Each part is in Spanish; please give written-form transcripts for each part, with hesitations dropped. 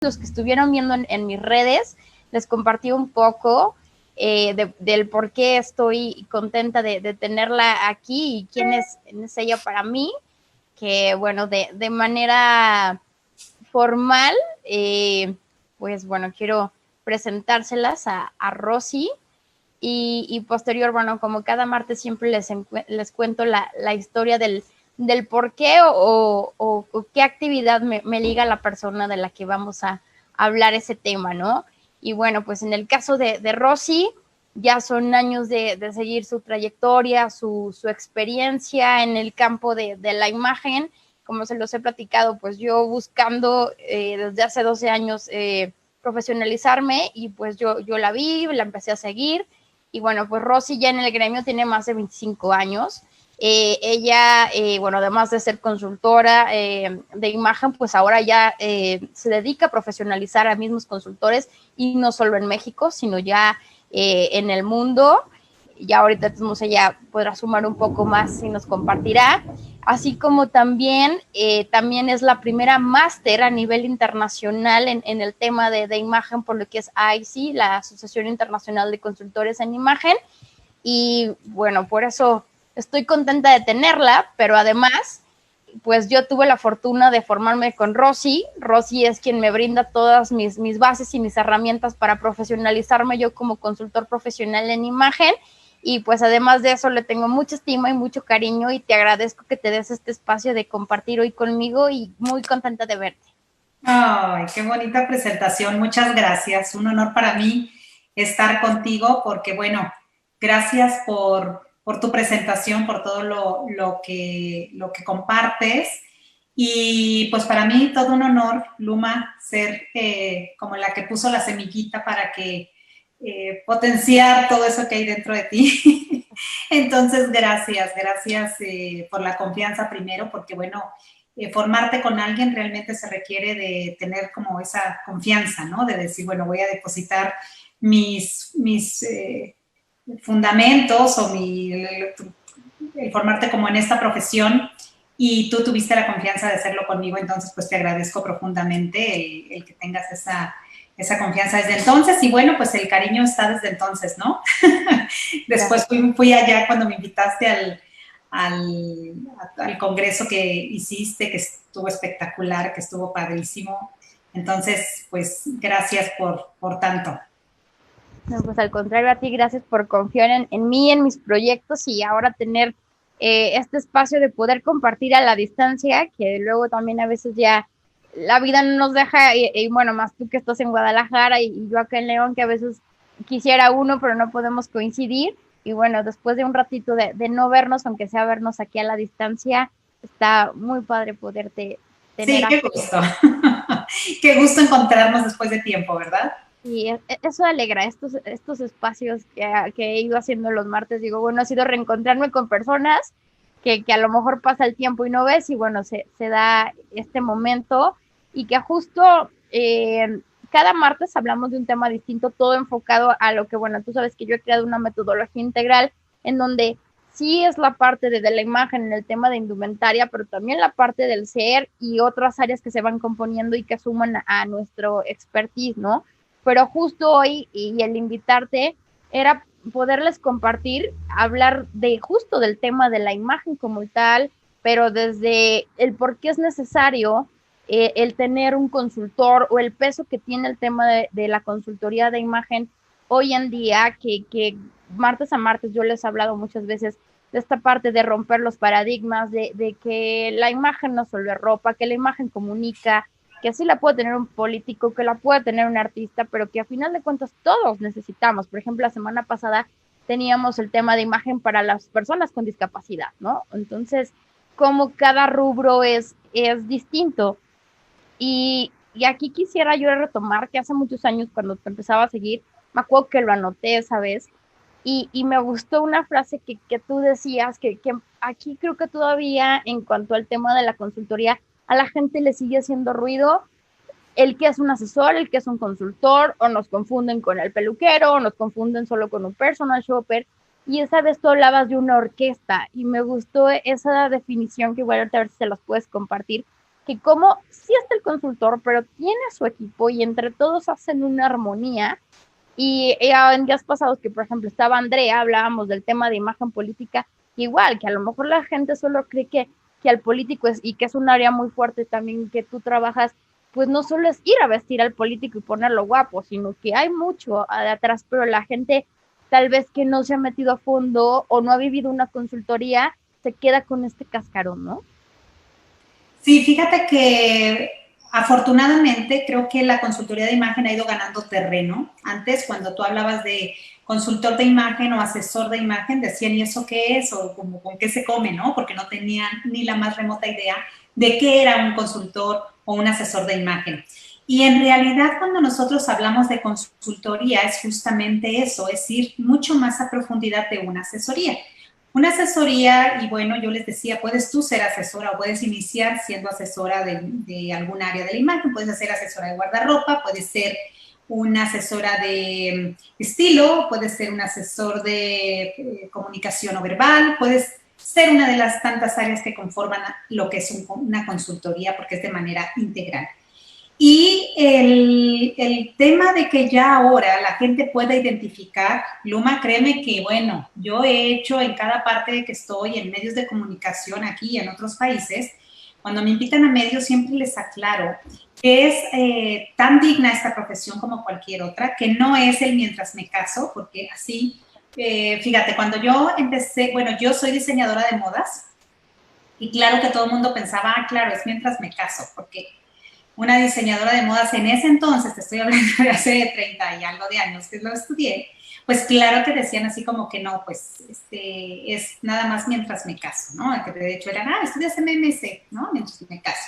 los que estuvieron viendo en mis redes, les compartí un poco del por qué estoy contenta de tenerla aquí y quién es ella para mí, que bueno, de manera formal, pues bueno, quiero presentárselas a Rosy y posterior, bueno, como cada martes siempre les cuento la historia del por qué o qué actividad me liga a la persona de la que vamos a hablar ese tema, ¿no? Y bueno, pues en el caso de Rosy, ya son años de seguir su trayectoria, su experiencia en el campo de la imagen. Como se los he platicado, pues yo buscando desde hace 12 años profesionalizarme y pues yo la vi, la empecé a seguir. Y bueno, pues Rosy ya en el gremio tiene más de 25 años. Ella, bueno, además de ser consultora de imagen, pues ahora ya se dedica a profesionalizar a mismos consultores y no solo en México, sino ya en el mundo. Ya ahorita entonces, ella podrá sumar un poco más y nos compartirá. Así como también es la primera máster a nivel internacional en el tema de imagen por lo que es AICI, la Asociación Internacional de Consultores en Imagen. Y bueno, por eso estoy contenta de tenerla, pero además, pues yo tuve la fortuna de formarme con Rosy. Rosy es quien me brinda todas mis bases y mis herramientas para profesionalizarme yo como consultor profesional en imagen. Y pues además de eso le tengo mucha estima y mucho cariño y te agradezco que te des este espacio de compartir hoy conmigo y muy contenta de verte. Ay, qué bonita presentación, muchas gracias. Un honor para mí estar contigo porque, bueno, gracias por tu presentación, por todo lo que compartes. Y pues para mí todo un honor, Luma, ser como la que puso la semillita para que potenciar todo eso que hay dentro de ti. Entonces, gracias por la confianza primero, porque bueno, formarte con alguien realmente se requiere de tener como esa confianza, ¿no? De decir, bueno, voy a depositar mis fundamentos o el formarte como en esta profesión y tú tuviste la confianza de hacerlo conmigo, entonces pues te agradezco profundamente el que tengas esa confianza desde entonces y bueno, pues el cariño está desde entonces, ¿no? Después fui allá cuando me invitaste al congreso que hiciste, que estuvo espectacular, que estuvo padrísimo. Entonces, pues gracias por tanto. No, pues al contrario a ti, gracias por confiar en mí, en mis proyectos y ahora tener este espacio de poder compartir a la distancia, que luego también a veces ya la vida no nos deja, y bueno, más tú que estás en Guadalajara y yo acá en León, que a veces quisiera uno, pero no podemos coincidir. Y bueno, después de un ratito de no vernos, aunque sea vernos aquí a la distancia, está muy padre poderte tener Sí, qué aquí. gusto. Qué gusto encontrarnos después de tiempo, ¿verdad? Y eso alegra, estos espacios que he ido haciendo los martes, digo, bueno, ha sido reencontrarme con personas que a lo mejor pasa el tiempo y no ves, y bueno, se da este momento, y que justo cada martes hablamos de un tema distinto, todo enfocado a lo que, bueno, tú sabes que yo he creado una metodología integral en donde sí es la parte de la imagen en el tema de indumentaria, pero también la parte del ser y otras áreas que se van componiendo y que suman a nuestro expertise, ¿no? Pero justo hoy y el invitarte era poderles compartir, hablar de justo del tema de la imagen como tal, pero desde el por qué es necesario el tener un consultor o el peso que tiene el tema de la consultoría de imagen hoy en día, que martes a martes yo les he hablado muchas veces de esta parte de romper los paradigmas, de que la imagen no solo es ropa, que la imagen comunica, que así la puede tener un político, que la puede tener un artista, pero que a final de cuentas todos necesitamos. Por ejemplo, la semana pasada teníamos el tema de imagen para las personas con discapacidad, ¿no? Entonces, como cada rubro es distinto. Y aquí quisiera yo retomar que hace muchos años cuando te empezaba a seguir, me acuerdo que lo anoté, ¿sabes? Y me gustó una frase que tú decías, que aquí creo que todavía en cuanto al tema de la consultoría, a la gente le sigue haciendo ruido el que es un asesor, el que es un consultor, o nos confunden con el peluquero, o nos confunden solo con un personal shopper. Y esa vez tú hablabas de una orquesta y me gustó esa definición que igual ahorita a ver si se las puedes compartir, que como sí está el consultor, pero tiene su equipo y entre todos hacen una armonía. Y en días pasados que, por ejemplo, estaba Andrea, hablábamos del tema de imagen política, igual, que a lo mejor la gente solo cree que al político es, y que es un área muy fuerte también que tú trabajas, pues no solo es ir a vestir al político y ponerlo guapo, sino que hay mucho de atrás, pero la gente tal vez que no se ha metido a fondo o no ha vivido una consultoría, se queda con este cascarón, ¿no? Sí, fíjate que afortunadamente creo que la consultoría de imagen ha ido ganando terreno. Antes, cuando tú hablabas de consultor de imagen o asesor de imagen, decían, ¿y eso qué es? O como con qué se come, ¿no? Porque no tenían ni la más remota idea de qué era un consultor o un asesor de imagen. Y en realidad, cuando nosotros hablamos de consultoría, es justamente eso, es ir mucho más a profundidad de una asesoría. Una asesoría, y bueno, yo les decía, puedes tú ser asesora o puedes iniciar siendo asesora de algún área de la imagen, puedes ser asesora de guardarropa, puedes ser una asesora de estilo, puedes ser un asesor de comunicación no verbal, puedes ser una de las tantas áreas que conforman lo que es una consultoría porque es de manera integral. Y el tema de que ya ahora la gente pueda identificar, Luma, créeme que, bueno, yo he hecho en cada parte que estoy, en medios de comunicación aquí y en otros países, cuando me invitan a medios siempre les aclaro que es tan digna esta profesión como cualquier otra, que no es el mientras me caso, porque así, fíjate, cuando yo empecé, bueno, yo soy diseñadora de modas y claro que todo el mundo pensaba, ah, claro, es mientras me caso, porque una diseñadora de modas en ese entonces, te estoy hablando de hace 30 y algo de años que lo estudié, pues claro que decían así como que no, pues es nada más mientras me caso, ¿no? Que de hecho era, estudias MMC, ¿no? Mientras me caso.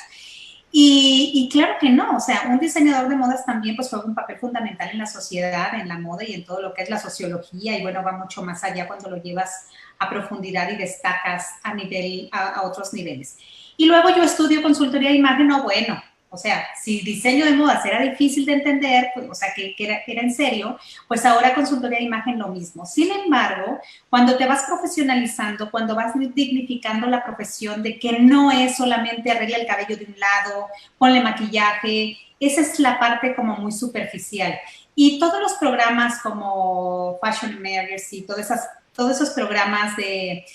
Y claro que no, o sea, un diseñador de modas también pues juega un papel fundamental en la sociedad, en la moda y en todo lo que es la sociología y bueno, va mucho más allá cuando lo llevas a profundidad y destacas a otros niveles. Y luego yo estudio consultoría de imagen, no, bueno, o sea, si diseño de modas era difícil de entender, pues, o sea, que era en serio, pues ahora consultoría de imagen lo mismo. Sin embargo, cuando te vas profesionalizando, cuando vas dignificando la profesión de que no es solamente arregla el cabello de un lado, ponle maquillaje, esa es la parte como muy superficial. Y todos los programas como Fashion Magazine y todos esos programas de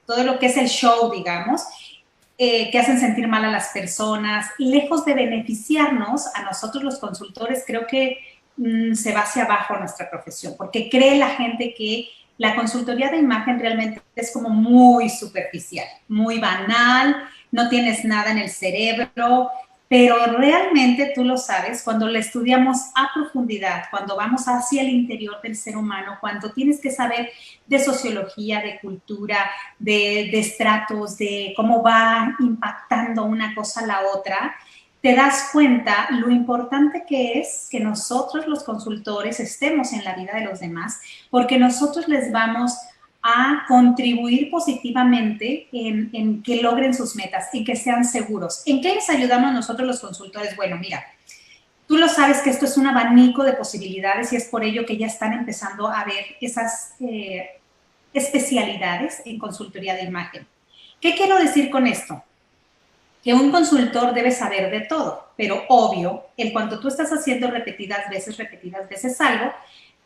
todo lo que es el show, digamos, que hacen sentir mal a las personas, lejos de beneficiarnos a nosotros los consultores, creo que se va hacia abajo nuestra profesión, porque cree la gente que la consultoría de imagen realmente es como muy superficial, muy banal, no tienes nada en el cerebro, pero realmente tú lo sabes, cuando la estudiamos a profundidad, cuando vamos hacia el interior del ser humano, cuando tienes que saber de sociología, de cultura, de estratos, de cómo va impactando una cosa a la otra, te das cuenta lo importante que es que nosotros los consultores estemos en la vida de los demás, porque nosotros les vamos a contribuir positivamente en que logren sus metas, en que sean seguros. ¿En qué les ayudamos nosotros los consultores? Bueno, mira, tú lo sabes que esto es un abanico de posibilidades y es por ello que ya están empezando a ver esas especialidades en consultoría de imagen. ¿Qué quiero decir con esto? Que un consultor debe saber de todo, pero obvio, en cuanto tú estás haciendo repetidas veces algo,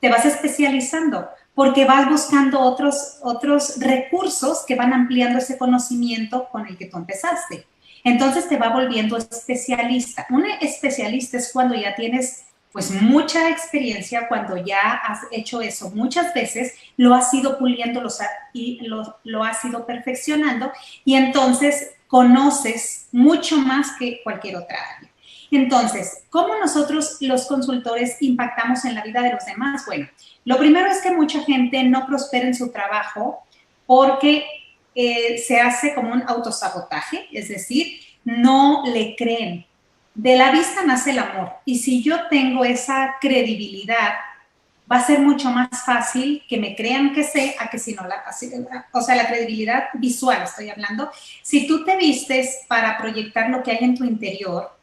te vas especializando porque vas buscando otros recursos que van ampliando ese conocimiento con el que tú empezaste. Entonces te va volviendo especialista. Un especialista es cuando ya tienes pues mucha experiencia, cuando ya has hecho eso muchas veces, lo has ido puliendo lo has ido perfeccionando y entonces conoces mucho más que cualquier otra área. Entonces, ¿cómo nosotros los consultores impactamos en la vida de los demás? Bueno, lo primero es que mucha gente no prospera en su trabajo porque se hace como un autosabotaje, es decir, no le creen. De la vista nace el amor y si yo tengo esa credibilidad, va a ser mucho más fácil que me crean que sé a que si no, o sea, la credibilidad visual estoy hablando. Si tú te vistes para proyectar lo que hay en tu interior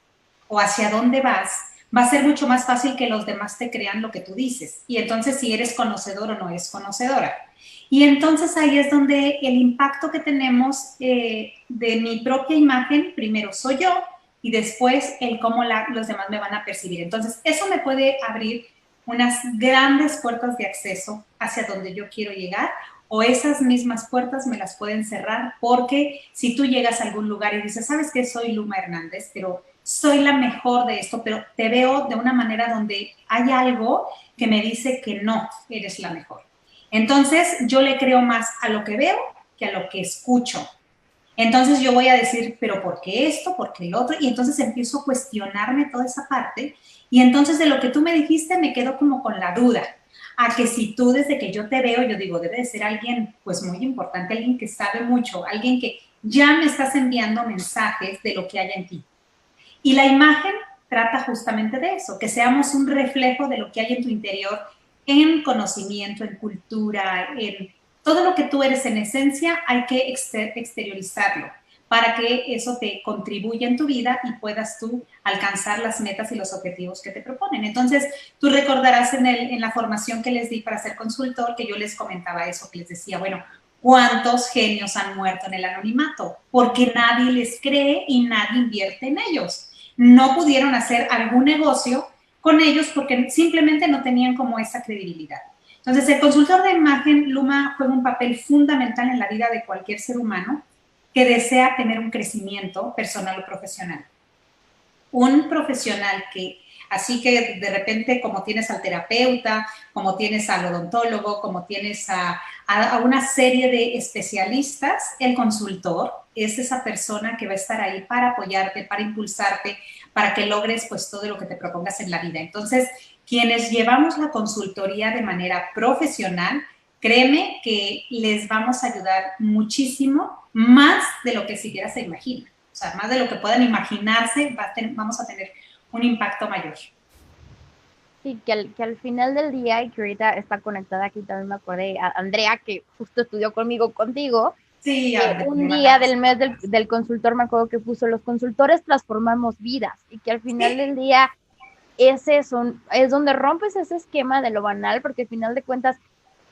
o hacia dónde vas, va a ser mucho más fácil que los demás te crean lo que tú dices. Y entonces si eres conocedor o no eres conocedora. Y entonces ahí es donde el impacto que tenemos de mi propia imagen, primero soy yo y después el cómo los demás me van a percibir. Entonces eso me puede abrir unas grandes puertas de acceso hacia donde yo quiero llegar, o esas mismas puertas me las pueden cerrar, porque si tú llegas a algún lugar y dices, ¿sabes qué? Soy Luma Hernández, pero soy la mejor de esto, pero te veo de una manera donde hay algo que me dice que no eres la mejor. Entonces yo le creo más a lo que veo que a lo que escucho. Entonces yo voy a decir, pero ¿por qué esto? ¿Por qué el otro? Y entonces empiezo a cuestionarme toda esa parte, y entonces de lo que tú me dijiste me quedo como con la duda, a que si tú desde que yo te veo, yo digo, debe de ser alguien pues muy importante, alguien que sabe mucho, alguien que ya me estás enviando mensajes de lo que hay en ti. Y la imagen trata justamente de eso, que seamos un reflejo de lo que hay en tu interior, en conocimiento, en cultura, en todo lo que tú eres en esencia, hay que exteriorizarlo para que eso te contribuya en tu vida y puedas tú alcanzar las metas y los objetivos que te proponen. Entonces, tú recordarás en la formación que les di para ser consultor, que yo les comentaba eso, que les decía, bueno, ¿cuántos genios han muerto en el anonimato? Porque nadie les cree y nadie invierte en ellos. No pudieron hacer algún negocio con ellos porque simplemente no tenían como esa credibilidad. Entonces, el consultor de imagen, Luma, juega un papel fundamental en la vida de cualquier ser humano que desea tener un crecimiento personal o profesional. Un profesional que, así que de repente como tienes al terapeuta, como tienes al odontólogo, como tienes a una serie de especialistas, el consultor es esa persona que va a estar ahí para apoyarte, para impulsarte, para que logres pues todo lo que te propongas en la vida. Entonces, quienes llevamos la consultoría de manera profesional, créeme que les vamos a ayudar muchísimo, más de lo que siquiera se imagina. O sea, más de lo que puedan imaginarse, vamos a tener un impacto mayor. Sí, que al final del día, y que ahorita está conectada aquí, también me acordé, a Andrea, que justo estudió contigo, Sí, que un día del mes del consultor me acuerdo que puso, los consultores transformamos vidas, y que al final del día es donde rompes ese esquema de lo banal, porque al final de cuentas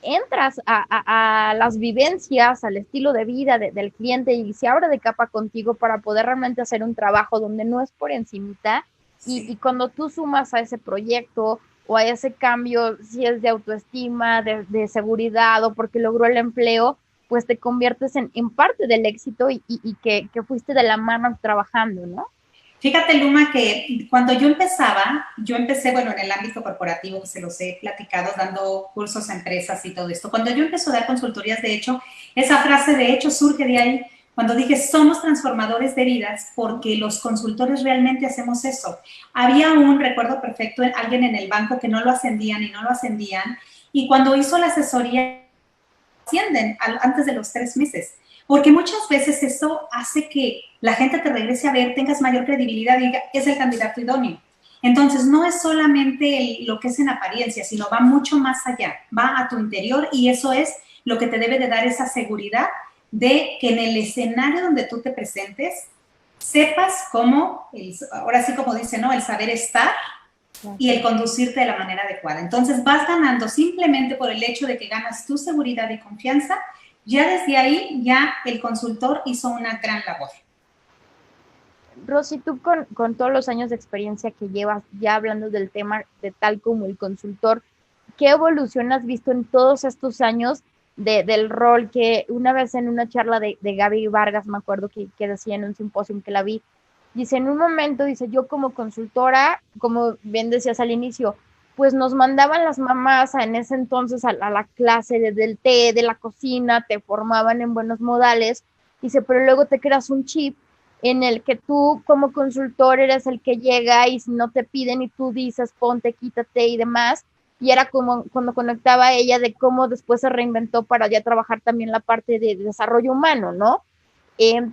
entras a las vivencias, al estilo de vida del cliente, y se abre de capa contigo para poder realmente hacer un trabajo donde no es por encimita. Y cuando tú sumas a ese proyecto o a ese cambio, si es de autoestima, de seguridad o porque logró el empleo, pues te conviertes en parte del éxito y que fuiste de la mano trabajando, ¿no? Fíjate, Luma, que cuando yo empecé, bueno, en el ámbito corporativo, que se los he platicado, dando cursos a empresas y todo esto. Cuando yo empecé a dar consultorías, de hecho, esa frase de hecho surge de ahí, cuando dije, somos transformadores de vidas, porque los consultores realmente hacemos eso. Había recuerdo perfecto, alguien en el banco que no lo ascendían y no lo ascendían, y cuando hizo la asesoría, ascienden antes de los 3 meses. Porque muchas veces eso hace que la gente te regrese a ver, tengas mayor credibilidad y diga, es el candidato idóneo. Entonces, no es solamente lo que es en apariencia, sino va mucho más allá, va a tu interior, y eso es lo que te debe de dar esa seguridad de que en el escenario donde tú te presentes, sepas cómo, ahora sí como dice, ¿no? El saber estar y el conducirte de la manera adecuada. Entonces vas ganando simplemente por el hecho de que ganas tu seguridad y confianza. Ya desde ahí, ya el consultor hizo una gran labor. Rosy, tú con todos los años de experiencia que llevas, ya hablando del tema de tal como el consultor, ¿qué evolución has visto en todos estos años del rol? Que una vez en una charla de Gaby Vargas, me acuerdo que decía en un simposio que la vi, dice, en un momento, dice, yo como consultora, como bien decías al inicio, pues nos mandaban las mamás en ese entonces a la clase del té, de la cocina, te formaban en buenos modales, dice, pero luego te creas un chip en el que tú como consultor eres el que llega y si no te piden y tú dices ponte, quítate y demás. Y era como cuando conectaba a ella de cómo después se reinventó para ya trabajar también la parte de desarrollo humano, ¿no?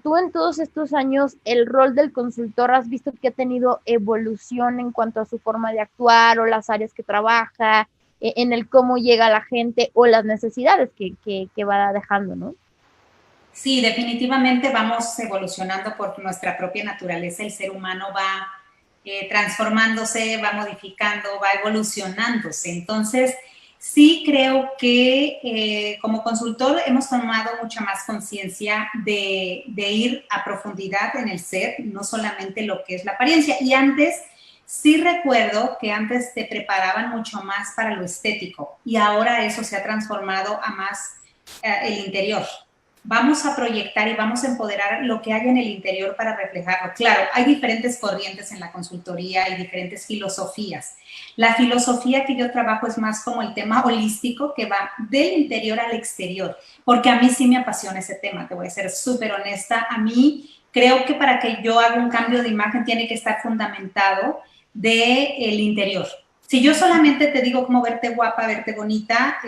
Tú en todos estos años, el rol del consultor, ¿has visto que ha tenido evolución en cuanto a su forma de actuar o las áreas que trabaja, en el cómo llega a la gente o las necesidades que va dejando, ¿no? Sí, definitivamente vamos evolucionando por nuestra propia naturaleza. El ser humano va transformándose, va modificando, va evolucionándose. Entonces, sí creo que como consultor hemos tomado mucha más conciencia de ir a profundidad en el ser, no solamente lo que es la apariencia. Y antes, sí recuerdo que antes te preparaban mucho más para lo estético y ahora eso se ha transformado a más el interior. Vamos a proyectar y vamos a empoderar lo que hay en el interior para reflejarlo. Claro, hay diferentes corrientes en la consultoría y diferentes filosofías. La filosofía que yo trabajo es más como el tema holístico que va del interior al exterior, porque a mí sí me apasiona ese tema, te voy a ser súper honesta. A mí creo que para que yo haga un cambio de imagen tiene que estar fundamentado del interior. Si yo solamente te digo cómo verte guapa, verte bonita,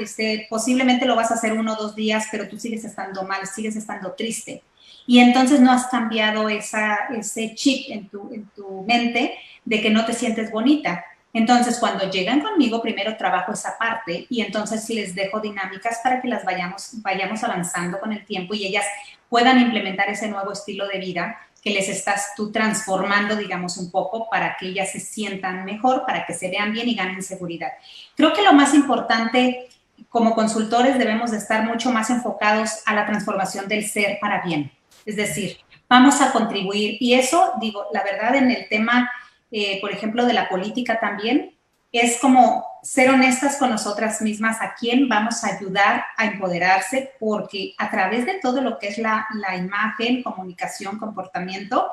posiblemente lo vas a hacer 1 o 2 días, pero tú sigues estando mal, sigues estando triste. Y entonces no has cambiado ese chip en tu mente de que no te sientes bonita. Entonces, cuando llegan conmigo, primero trabajo esa parte y entonces les dejo dinámicas para que las vayamos avanzando con el tiempo y ellas puedan implementar ese nuevo estilo de vida que les estás tú transformando, digamos, un poco para que ellas se sientan mejor, para que se vean bien y ganen seguridad. Creo que lo más importante, como consultores, debemos de estar mucho más enfocados a la transformación del ser para bien. Es decir, vamos a contribuir. Y eso, digo, la verdad, en el tema, por ejemplo, de la política también, es como ser honestas con nosotras mismas, a quién vamos a ayudar a empoderarse, porque a través de todo lo que es la imagen, comunicación, comportamiento,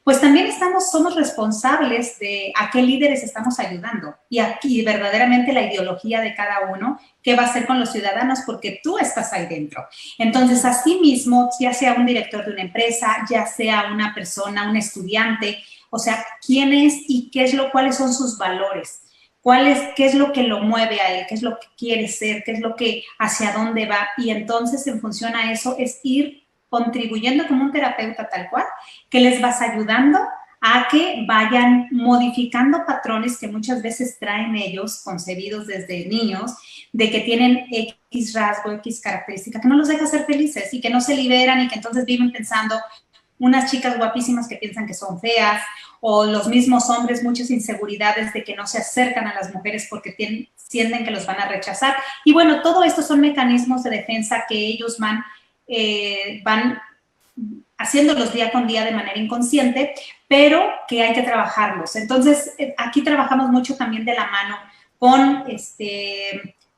pues también somos responsables de a qué líderes estamos ayudando y aquí verdaderamente la ideología de cada uno, qué va a hacer con los ciudadanos, porque tú estás ahí dentro. Entonces, así mismo, ya sea un director de una empresa, ya sea una persona, un estudiante, o sea, quién es y cuáles son sus valores. ¿Qué es lo que lo mueve a él? ¿Qué es lo que quiere ser? ¿Qué es lo que, hacia dónde va? Y entonces, en función a eso, es ir contribuyendo como un terapeuta tal cual, que les vas ayudando a que vayan modificando patrones que muchas veces traen ellos, concebidos desde niños, de que tienen X rasgo, X característica, que no los deja ser felices y que no se liberan y que entonces viven pensando unas chicas guapísimas que piensan que son feas, o los mismos hombres, muchas inseguridades de que no se acercan a las mujeres porque sienten que los van a rechazar. Y bueno, todo esto son mecanismos de defensa que ellos van haciéndolos día con día de manera inconsciente, pero que hay que trabajarlos. Entonces, aquí trabajamos mucho también de la mano con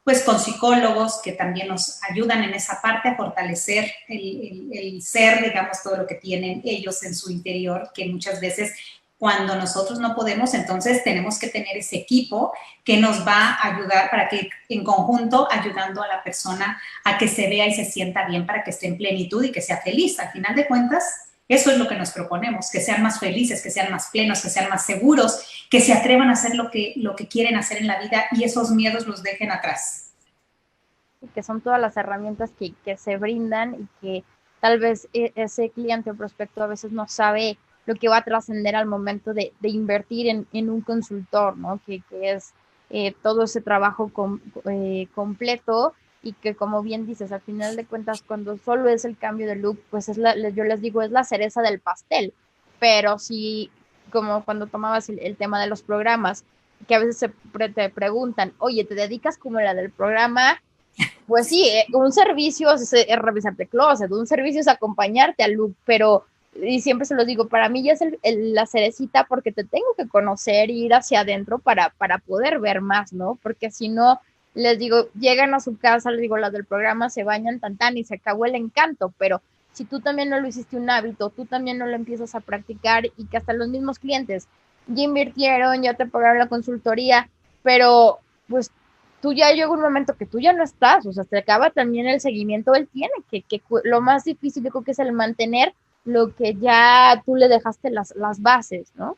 pues con psicólogos que también nos ayudan en esa parte a fortalecer el ser, digamos, todo lo que tienen ellos en su interior, que muchas veces cuando nosotros no podemos, entonces tenemos que tener ese equipo que nos va a ayudar para que en conjunto, ayudando a la persona a que se vea y se sienta bien, para que esté en plenitud y que sea feliz. Al final de cuentas, eso es lo que nos proponemos, que sean más felices, que sean más plenos, que sean más seguros, que se atrevan a hacer lo que quieren hacer en la vida y esos miedos los dejen atrás. Y que son todas las herramientas que se brindan y que tal vez ese cliente o prospecto a veces no sabe lo que va a trascender al momento de invertir en un consultor, ¿no? Que es todo ese trabajo completo y que, como bien dices, al final de cuentas, cuando solo es el cambio de look, pues yo les digo, es la cereza del pastel. Pero si, como cuando tomabas el tema de los programas, que a veces te preguntan, oye, ¿te dedicas como la del programa? Pues sí, un servicio es revisarte closet, un servicio es acompañarte al look, pero, y siempre se los digo, para mí ya es la cerecita porque te tengo que conocer e ir hacia adentro para poder ver más, ¿no? Porque si no, les digo, llegan a su casa, les digo, las del programa se bañan tan y se acabó el encanto, pero si tú también no lo hiciste un hábito, tú también no lo empiezas a practicar y que hasta los mismos clientes ya invirtieron, ya te pagaron la consultoría, pero pues tú ya llega un momento que tú ya no estás, o sea, te acaba también el seguimiento, él tiene que lo más difícil yo creo que es el mantener lo que ya tú le dejaste las bases, ¿no?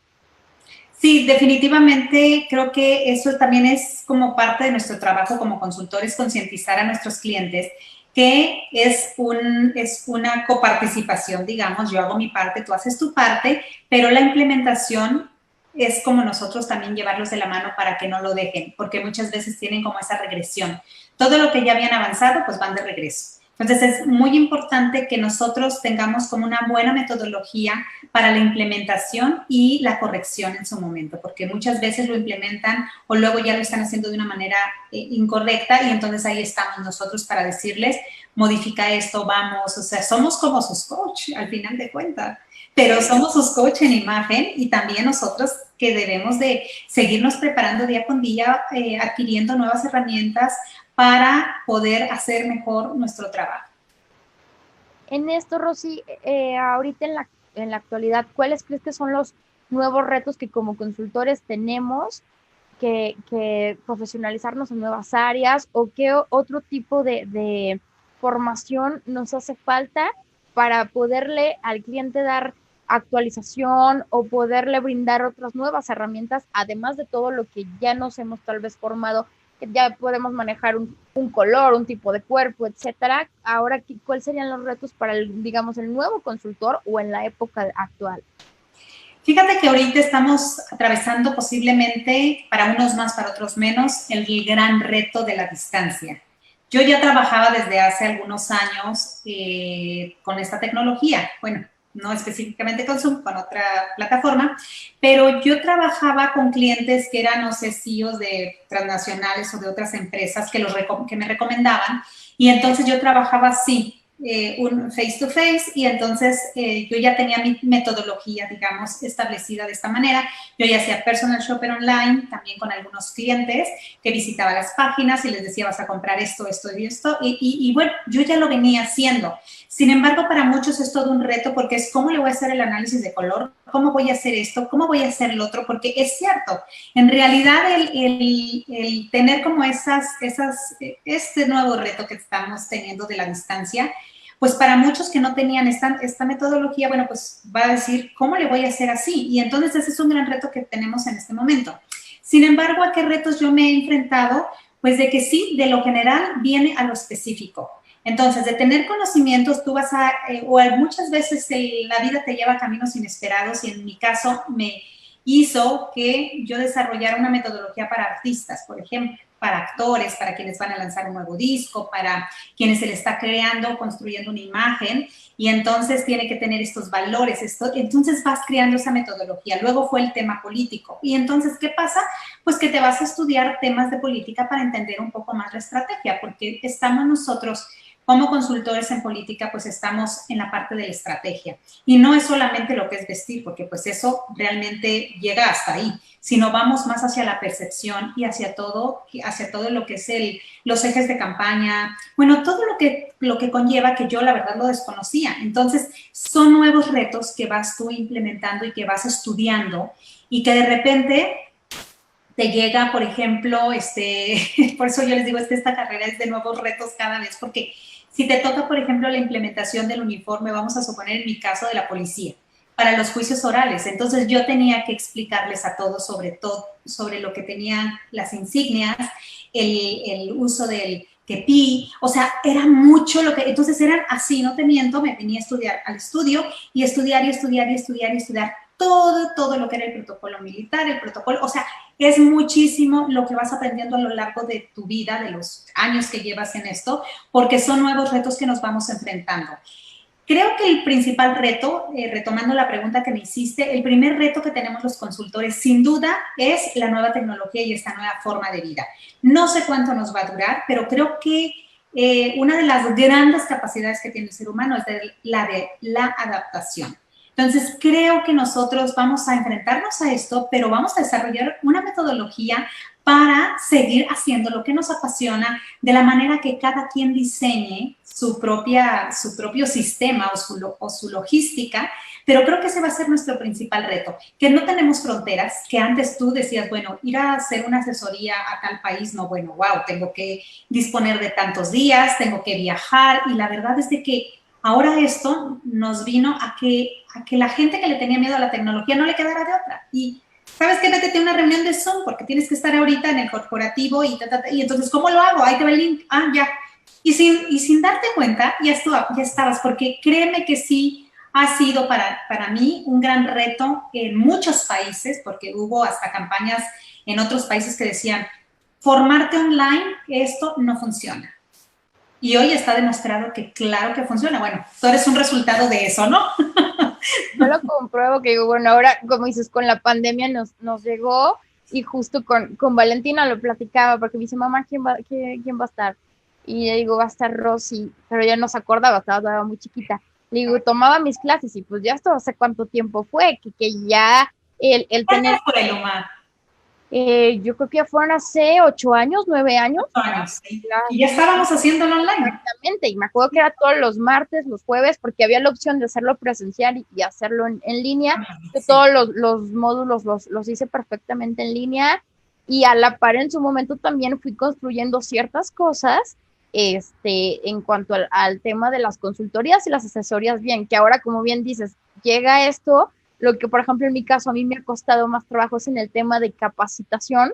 Sí, definitivamente creo que eso también es como parte de nuestro trabajo como consultores, concientizar a nuestros clientes que es una coparticipación, digamos, yo hago mi parte, tú haces tu parte, pero la implementación es como nosotros también llevarlos de la mano para que no lo dejen, porque muchas veces tienen como esa regresión. Todo lo que ya habían avanzado, pues van de regreso. Entonces, es muy importante que nosotros tengamos como una buena metodología para la implementación y la corrección en su momento, porque muchas veces lo implementan o luego ya lo están haciendo de una manera incorrecta y entonces ahí estamos nosotros para decirles, modifica esto, vamos, o sea, somos como sus coach al final de cuentas, pero somos sus coach en imagen y también nosotros que debemos de seguirnos preparando día con día, adquiriendo nuevas herramientas para poder hacer mejor nuestro trabajo. En esto, Rosy, ahorita en la actualidad, ¿cuáles crees que son los nuevos retos que como consultores tenemos que profesionalizarnos en nuevas áreas o qué otro tipo de formación nos hace falta para poderle al cliente dar actualización o poderle brindar otras nuevas herramientas, además de todo lo que ya nos hemos tal vez formado, que ya podemos manejar un color, un tipo de cuerpo, etcétera? Ahora, ¿cuáles serían los retos para el, digamos, el nuevo consultor o en la época actual? Fíjate que ahorita estamos atravesando posiblemente, para unos más, para otros menos, el gran reto de la distancia. Yo ya trabajaba desde hace algunos años con esta tecnología, bueno, no específicamente con Zoom, con otra plataforma, pero yo trabajaba con clientes que eran, no sé, CEOs de transnacionales o de otras empresas que me recomendaban, y entonces yo trabajaba así, un face to face y entonces yo ya tenía mi metodología, digamos, establecida de esta manera. Yo ya hacía personal shopper online, también con algunos clientes que visitaba las páginas y les decía, vas a comprar esto, esto y esto. Y bueno, yo ya lo venía haciendo. Sin embargo, para muchos es todo un reto porque es cómo le voy a hacer el análisis de color, cómo voy a hacer esto, cómo voy a hacer el otro, porque es cierto, en realidad el tener como este nuevo reto que estamos teniendo de la distancia, pues para muchos que no tenían esta metodología, bueno, pues va a decir, ¿cómo le voy a hacer así? Y entonces ese es un gran reto que tenemos en este momento. Sin embargo, ¿a qué retos yo me he enfrentado? Pues de que sí, de lo general viene a lo específico. Entonces, de tener conocimientos, tú vas a, o muchas veces la vida te lleva a caminos inesperados y en mi caso me hizo que yo desarrollara una metodología para artistas, por ejemplo, para actores, para quienes van a lanzar un nuevo disco, para quienes se le está creando, construyendo una imagen, y entonces tiene que tener estos valores, entonces vas creando esa metodología. Luego fue el tema político, y entonces, ¿qué pasa? Pues que te vas a estudiar temas de política para entender un poco más la estrategia, porque estamos nosotros como consultores en política, pues estamos en la parte de la estrategia. Y no es solamente lo que es vestir, porque pues eso realmente llega hasta ahí, sino vamos más hacia la percepción y hacia todo lo que es los ejes de campaña, bueno, todo lo que conlleva, que yo la verdad lo desconocía. Entonces, son nuevos retos que vas tú implementando y que vas estudiando y que de repente te llega, por ejemplo, por eso yo les digo, esta carrera es de nuevos retos cada vez, porque si te toca, por ejemplo, la implementación del uniforme, vamos a suponer en mi caso de la policía, para los juicios orales, entonces yo tenía que explicarles a todos sobre lo que tenían las insignias, el uso del kepi, o sea, era mucho lo que, entonces eran así, no te miento, me venía a estudiar al estudio y estudiar y estudiar y estudiar y estudiar todo lo que era el protocolo militar, el protocolo, o sea, es muchísimo lo que vas aprendiendo a lo largo de tu vida, de los años que llevas en esto, porque son nuevos retos que nos vamos enfrentando. Creo que el principal reto, retomando la pregunta que me hiciste, el primer reto que tenemos los consultores, sin duda, es la nueva tecnología y esta nueva forma de vida. No sé cuánto nos va a durar, pero creo que una de las grandes capacidades que tiene el ser humano es la de la adaptación. Entonces, creo que nosotros vamos a enfrentarnos a esto, pero vamos a desarrollar una metodología para seguir haciendo lo que nos apasiona de la manera que cada quien diseñe su propio sistema o su logística, pero creo que ese va a ser nuestro principal reto, que no tenemos fronteras, que antes tú decías, bueno, ir a hacer una asesoría a tal país, no, bueno, wow, tengo que disponer de tantos días, tengo que viajar, y la verdad es de que ahora esto nos vino a que la gente que le tenía miedo a la tecnología no le quedara de otra. Y, ¿sabes qué? Métete a una reunión de Zoom porque tienes que estar ahorita en el corporativo y entonces, ¿cómo lo hago? Ahí te va el link. Ah, ya. Y sin darte cuenta, ya estabas, porque créeme que sí ha sido para mí un gran reto en muchos países, porque hubo hasta campañas en otros países que decían, formarte online, esto no funciona. Y hoy está demostrado que claro que funciona. Bueno, tú eres un resultado de eso, ¿no? Yo lo compruebo que digo, bueno, ahora, como dices, con la pandemia nos llegó y justo con Valentina lo platicaba porque me dice, mamá, ¿quién va a estar? Y le digo, va a estar Rosy, pero ya no se acordaba, estaba muy chiquita. Le digo, tomaba mis clases y pues ya esto hace cuánto tiempo fue, que ya el ¿Cuándo tener, fue, Luma? yo creo que ya fueron hace 8 años, 9 años. 8 años, sí. Y ya estábamos haciéndolo online. Exactamente, y me acuerdo que era todos los martes, los jueves, porque había la opción de hacerlo presencial y hacerlo en línea. Yo Sí. todos los módulos los hice perfectamente en línea y a la par en su momento también fui construyendo ciertas cosas en cuanto al tema de las consultorías y las asesorías, bien, que ahora como bien dices, llega esto, lo que por ejemplo en mi caso a mí me ha costado más trabajo es en el tema de capacitación,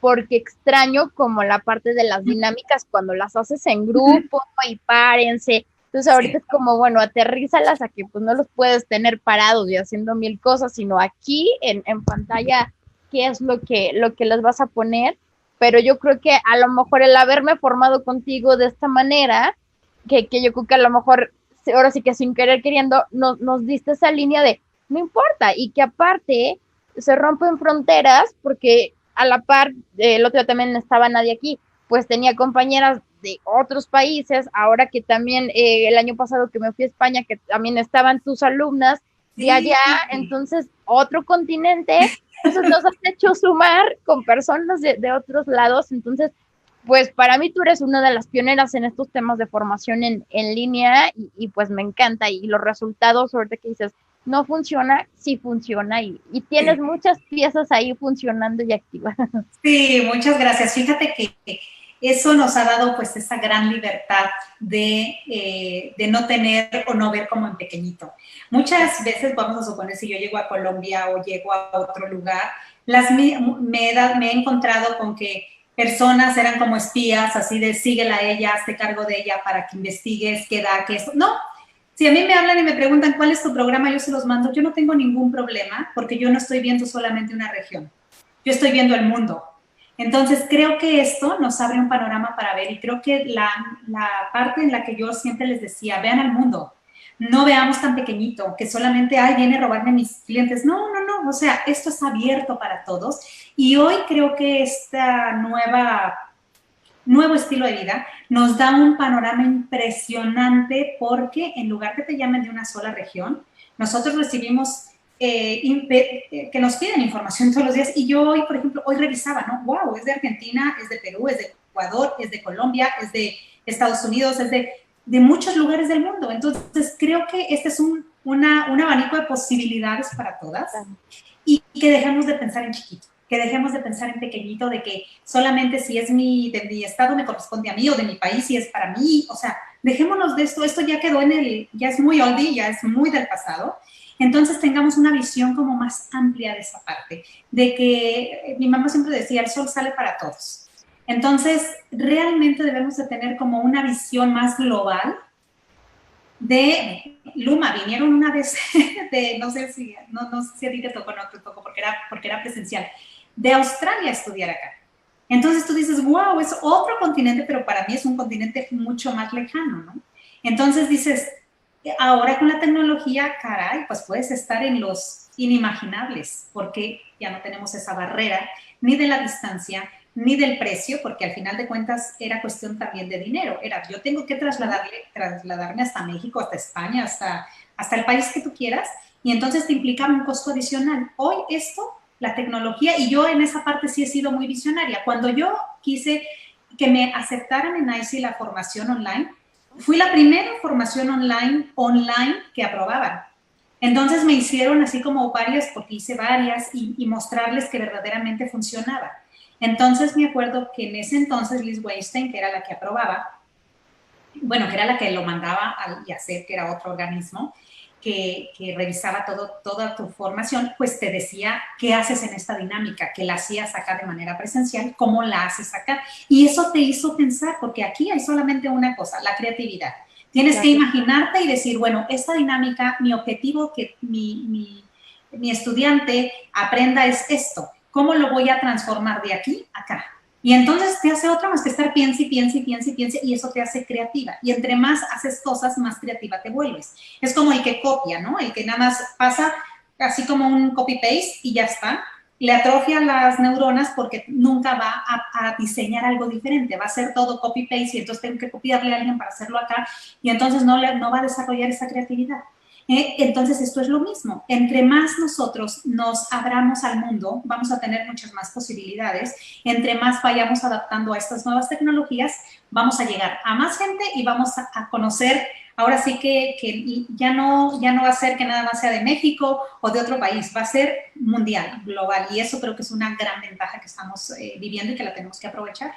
porque extraño como la parte de las dinámicas cuando las haces en grupo y párense. Entonces ahorita Sí. es como, bueno, aterrízalas a que pues no los puedes tener parados y haciendo mil cosas, sino aquí en pantalla, qué es lo que les vas a poner. Pero yo creo que a lo mejor el haberme formado contigo de esta manera, que yo creo que a lo mejor, ahora sí que sin querer queriendo, nos diste esa línea de no importa y que aparte se rompen fronteras porque a la par, el otro día también estaba nadie aquí, pues tenía compañeras de otros países, ahora que también el año pasado que me fui a España, que también estaban tus alumnas de allá, Sí. entonces otro continente, entonces nos has hecho sumar con personas de otros lados, entonces pues para mí tú eres una de las pioneras en estos temas de formación en línea y pues me encanta y los resultados ahorita que dices, no funciona, sí funciona y tienes Sí. muchas piezas ahí funcionando y activas. Sí, muchas gracias. Fíjate que eso nos ha dado pues esa gran libertad de no tener o no ver como en pequeñito. Muchas veces, vamos a suponer, si yo llego a Colombia o llego a otro lugar, me he encontrado con que personas eran como espías, así de síguela a ella, hazte cargo de ella para que investigues, qué da, qué eso. No, si a mí me hablan y me preguntan cuál es tu programa, yo se los mando. Yo no tengo ningún problema porque yo no estoy viendo solamente una región. Yo estoy viendo el mundo. Entonces, creo que esto nos abre un panorama para ver y creo que la parte en la que yo siempre les decía, vean al mundo, no veamos tan pequeñito, que solamente, ay, viene a robarme mis clientes. No, no, no, o sea, esto es abierto para todos y hoy creo que esta nuevo estilo de vida nos da un panorama impresionante porque en lugar que te llamen de una sola región, nosotros recibimos que nos piden información todos los días y yo hoy, por ejemplo, hoy revisaba, ¿no? Wow, es de Argentina, es de Perú, es de Ecuador, es de Colombia, es de Estados Unidos, es de muchos lugares del mundo. Entonces, creo que este es un abanico de posibilidades para todas y que dejemos de pensar en chiquito, que dejemos de pensar en pequeñito, de que solamente si es de mi estado me corresponde a mí o de mi país si es para mí, o sea, dejémonos de esto ya quedó ya es muy oldie, ya es muy del pasado. Entonces tengamos una visión como más amplia de esa parte, de que mi mamá siempre decía, el sol sale para todos. Entonces, realmente debemos de tener como una visión más global de Luma. Vinieron una vez no sé si a ti te tocó, no te tocó porque era presencial, de Australia a estudiar acá. Entonces tú dices, wow, es otro continente, pero para mí es un continente mucho más lejano, ¿no? Entonces dices, ahora con la tecnología, caray, pues puedes estar en los inimaginables, porque ya no tenemos esa barrera ni de la distancia, ni del precio, porque al final de cuentas era cuestión también de dinero. Era, yo tengo que trasladarme hasta México, hasta España, hasta el país que tú quieras, y entonces te implicaba un costo adicional. Hoy esto, la tecnología, y yo en esa parte sí he sido muy visionaria. Cuando yo quise que me aceptaran en ICE la formación online, fui la primera formación online que aprobaban. Entonces me hicieron así como varias, porque hice varias, y mostrarles que verdaderamente funcionaba. Entonces me acuerdo que en ese entonces Liz Weinstein, que era la que aprobaba, bueno, que era la que lo mandaba al IACEP, que era otro organismo, que revisaba toda tu formación, pues te decía qué haces en esta dinámica, que la hacías acá de manera presencial, cómo la haces acá. Y eso te hizo pensar, porque aquí hay solamente una cosa, la creatividad. Tienes que imaginarte y decir, bueno, esta dinámica, mi objetivo que mi estudiante aprenda es esto. ¿Cómo lo voy a transformar de aquí a acá? Y entonces te hace otra más que estar piense y piense y piense y piense, y eso te hace creativa. Y entre más haces cosas, más creativa te vuelves. Es como el que copia, ¿no? El que nada más pasa así como un copy-paste y ya está. Le atrofia las neuronas porque nunca va a diseñar algo diferente. Va a ser todo copy-paste y entonces tengo que copiarle a alguien para hacerlo acá y entonces no va a desarrollar esa creatividad. Entonces, esto es lo mismo. Entre más nosotros nos abramos al mundo, vamos a tener muchas más posibilidades. Entre más vayamos adaptando a estas nuevas tecnologías, vamos a llegar a más gente y vamos a conocer. Ahora sí que ya no va a ser que nada más sea de México o de otro país, va a ser mundial, global. Y eso creo que es una gran ventaja que estamos viviendo y que la tenemos que aprovechar.